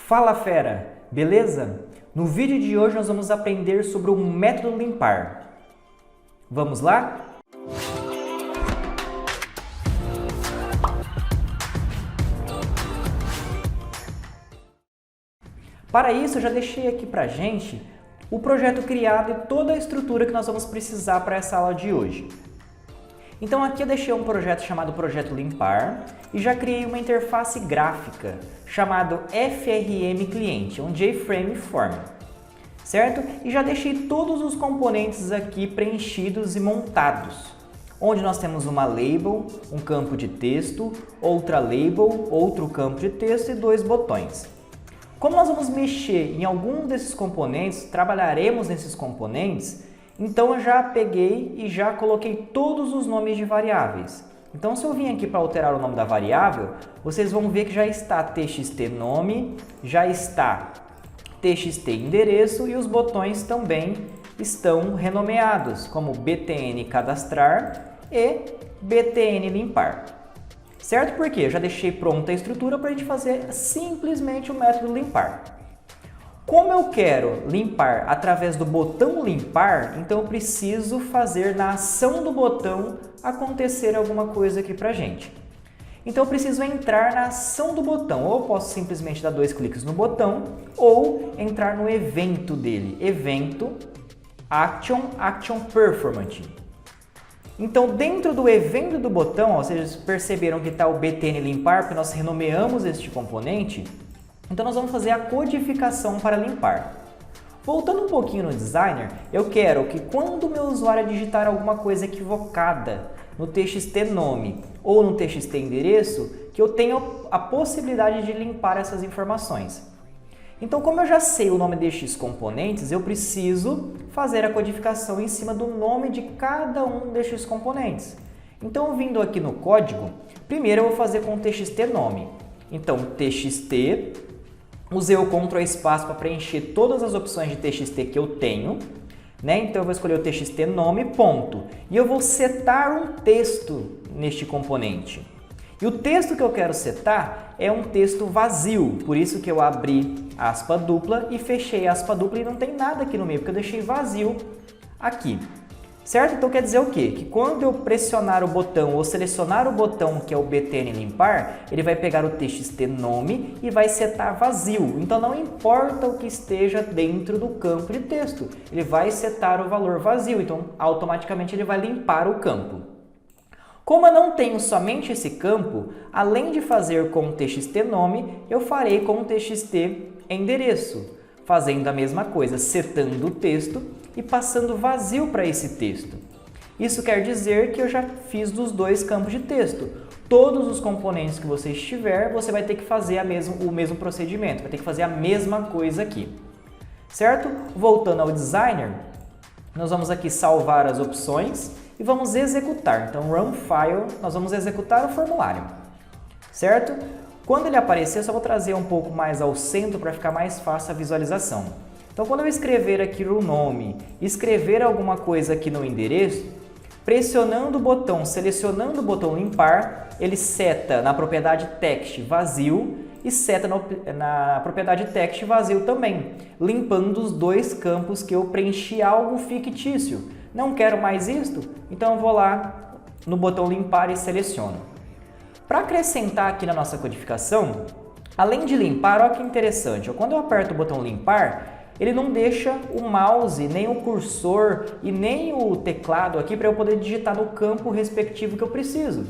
Fala fera, beleza? No vídeo de hoje nós vamos aprender sobre o método limpar. Vamos lá? Para isso eu já deixei aqui pra gente o projeto criado e toda a estrutura que nós vamos precisar para essa aula de hoje. Então aqui eu deixei um projeto chamado Projeto Limpar e já criei uma interface gráfica chamado FRM Cliente, um JFrame Form, certo? E já deixei todos os componentes aqui preenchidos e montados, onde nós temos uma label, um campo de texto, outra label, outro campo de texto e dois botões. Como nós vamos mexer em algum desses componentes, trabalharemos nesses componentes, então eu já peguei e já coloquei todos os nomes de variáveis. Então se eu vim aqui para alterar o nome da variável, vocês vão ver que já está txt nome, já está txt endereço e os botões também estão renomeados, como btn cadastrar e btn limpar. Certo? Porque eu já deixei pronta a estrutura para a gente fazer simplesmente o método limpar. Como eu quero limpar através do botão limpar, então eu preciso fazer na ação do botão acontecer alguma coisa aqui pra gente. Então eu preciso entrar na ação do botão, ou eu posso simplesmente dar dois cliques no botão, ou entrar no evento dele, evento, action performance. Então dentro do evento do botão, ó, vocês perceberam que está o btn limpar, porque nós renomeamos este componente. Então nós vamos fazer a codificação para limpar. Voltando um pouquinho no designer, eu quero que quando o meu usuário digitar alguma coisa equivocada no txt nome ou no txt endereço, que eu tenha a possibilidade de limpar essas informações. Então como eu já sei o nome destes componentes, eu preciso fazer a codificação em cima do nome de cada um destes componentes. Então vindo aqui no código, primeiro eu vou fazer com o txt nome. Então txt, usei o Ctrl espaço para preencher todas as opções de txt que eu tenho, né? Então eu vou escolher o txt nome, ponto. E eu vou setar um texto neste componente. E o texto que eu quero setar é um texto vazio, por isso que eu abri aspa dupla e fechei aspa dupla e não tem nada aqui no meio, porque eu deixei vazio aqui. Certo? Então quer dizer o quê? Que quando eu pressionar o botão ou selecionar o botão que é o btn limpar, ele vai pegar o txt nome e vai setar vazio. Então não importa o que esteja dentro do campo de texto, ele vai setar o valor vazio, então automaticamente ele vai limpar o campo. Como eu não tenho somente esse campo, além de fazer com o txt nome, eu farei com o txt endereço, fazendo a mesma coisa, setando o texto e passando vazio para esse texto. Isso quer dizer que eu já fiz dos dois campos de texto. Todos os componentes que você tiver, você vai ter que fazer o mesmo procedimento, vai ter que fazer a mesma coisa aqui. Certo? Voltando ao designer, nós vamos aqui salvar as opções e vamos executar. Então, run file, nós vamos executar o formulário. Certo? Quando ele aparecer, eu só vou trazer um pouco mais ao centro para ficar mais fácil a visualização. Então, quando eu escrever aqui o nome, escrever alguma coisa aqui no endereço, pressionando o botão, selecionando o botão limpar, ele seta na propriedade text vazio e seta na propriedade text vazio também, limpando os dois campos que eu preenchi algo fictício. Não quero mais isto? Então eu vou lá no botão limpar e seleciono. Para acrescentar aqui na nossa codificação, além de limpar, olha que interessante, quando eu aperto o botão limpar, ele não deixa o mouse, nem o cursor e nem o teclado aqui para eu poder digitar no campo respectivo que eu preciso.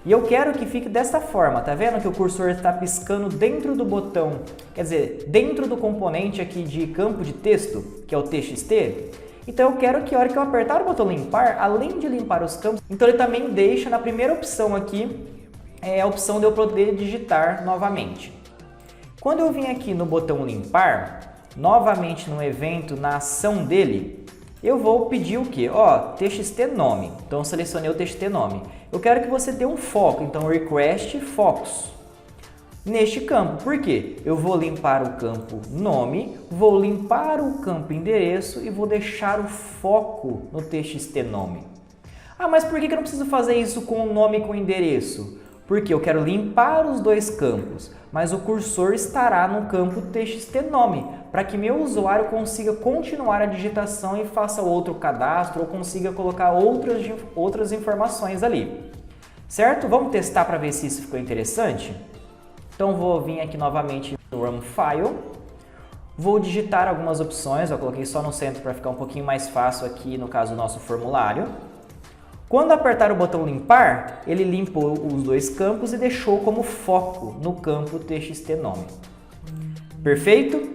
E eu quero que fique desta forma, tá vendo que o cursor está piscando dentro do botão, quer dizer, dentro do componente aqui de campo de texto, que é o txt. Então eu quero que a hora que eu apertar o botão limpar, além de limpar os campos, então ele também deixa na primeira opção aqui, a opção de eu poder digitar novamente. Quando eu vim aqui no botão limpar, novamente no evento, na ação dele, eu vou pedir o quê? Ó, txt nome. Então eu selecionei o txt nome. Eu quero que você dê um foco, então request focus neste campo. Por quê? Eu vou limpar o campo nome, vou limpar o campo endereço e vou deixar o foco no txt nome. Ah, mas por que eu não preciso fazer isso com o nome e com o endereço? porque eu quero limpar os dois campos, mas o cursor estará no campo txt_nome, para que meu usuário consiga continuar a digitação e faça outro cadastro ou consiga colocar outras informações ali. Certo? Vamos testar para ver se isso ficou interessante? Então vou vir aqui novamente no Run File, vou digitar algumas opções, eu coloquei só no centro para ficar um pouquinho mais fácil aqui no caso do nosso formulário. Quando apertar o botão limpar, ele limpou os dois campos e deixou como foco no campo txt_nome. Perfeito?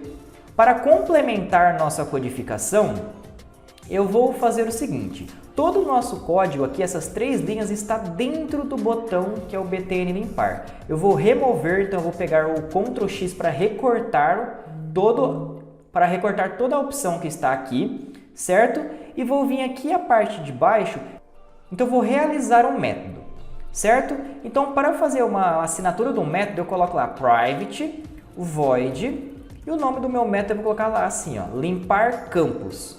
Para complementar nossa codificação, eu vou fazer o seguinte. Todo o nosso código aqui, essas 3 linhas, está dentro do botão que é o btn limpar. Eu vou remover, então eu vou pegar o Ctrl X para recortar toda a opção que está aqui, certo? E vou vir aqui a parte de baixo, então eu vou realizar um método, certo? Então para fazer uma assinatura de um método, eu coloco lá private, void, e o nome do meu método eu vou colocar lá assim, ó, limpar campos.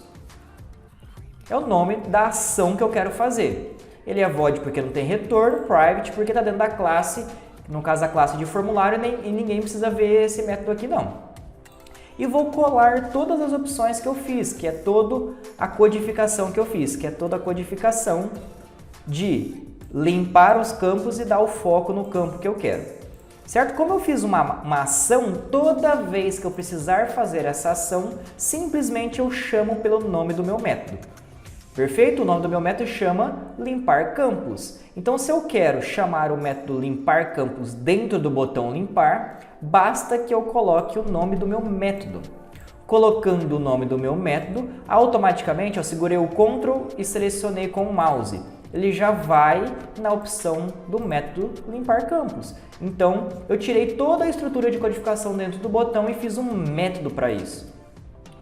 É o nome da ação que eu quero fazer. Ele é void porque não tem retorno, private porque está dentro da classe, no caso a classe de formulário, e ninguém precisa ver esse método aqui não. E vou colar todas as opções que eu fiz, que é toda a codificação que eu fiz, que é toda a codificação de limpar os campos e dar o foco no campo que eu quero. Certo? Como eu fiz uma ação, toda vez que eu precisar fazer essa ação, simplesmente eu chamo pelo nome do meu método. Perfeito? O nome do meu método chama limpar campos. Então, se eu quero chamar o método limpar campos dentro do botão limpar, basta que eu coloque o nome do meu método. Colocando o nome do meu método, automaticamente eu segurei o Ctrl e selecionei com o mouse. Ele já vai na opção do método limpar campos. Então, eu tirei toda a estrutura de codificação dentro do botão e fiz um método para isso.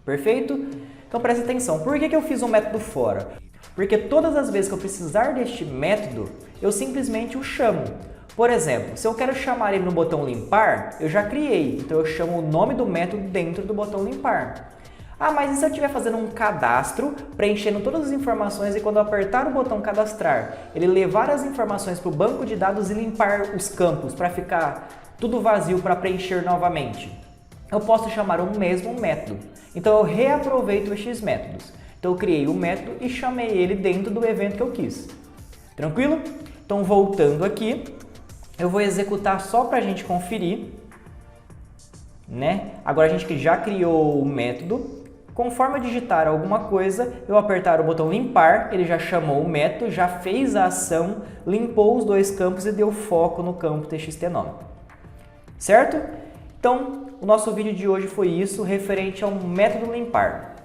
Perfeito? Então preste atenção, por que eu fiz um método fora? Porque todas as vezes que eu precisar deste método, eu simplesmente o chamo. Por exemplo, se eu quero chamar ele no botão limpar, eu já criei, então eu chamo o nome do método dentro do botão limpar. Ah, mas e se eu estiver fazendo um cadastro, preenchendo todas as informações e quando eu apertar o botão cadastrar, ele levar as informações para o banco de dados e limpar os campos para ficar tudo vazio para preencher novamente? Eu posso chamar o mesmo método. Então eu reaproveito estes métodos. Então eu criei o método e chamei ele dentro do evento que eu quis. Tranquilo? Então voltando aqui, eu vou executar só para a gente conferir, né? Agora a gente já criou o método. Conforme eu digitar alguma coisa, eu apertar o botão limpar, ele já chamou o método, já fez a ação, limpou os dois campos e deu foco no campo txt_nome. Certo? Então, o nosso vídeo de hoje foi isso, referente ao método limpar.